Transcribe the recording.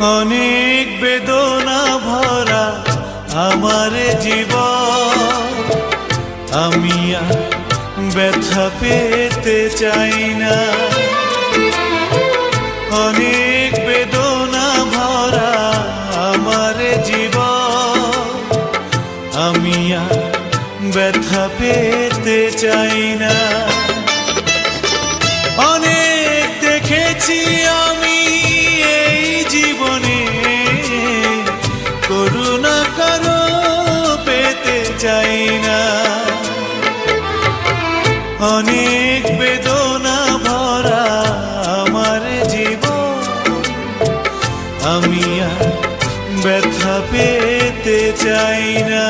অনেক বেদনা ভরা আমার জীবন, আমি আর ব্যথা পেতে চাই না। অনেক বেদনা ভরা আমার জীবন, আমি আর ব্যথা পেতে চাই না। অনেক দেখেছি আমি এই জীবনে, করুণা কারো পেতে চাই না। অনেক বেদনা ভরা আমার জীবন, আমি আর ব্যথা পেতে চাই না।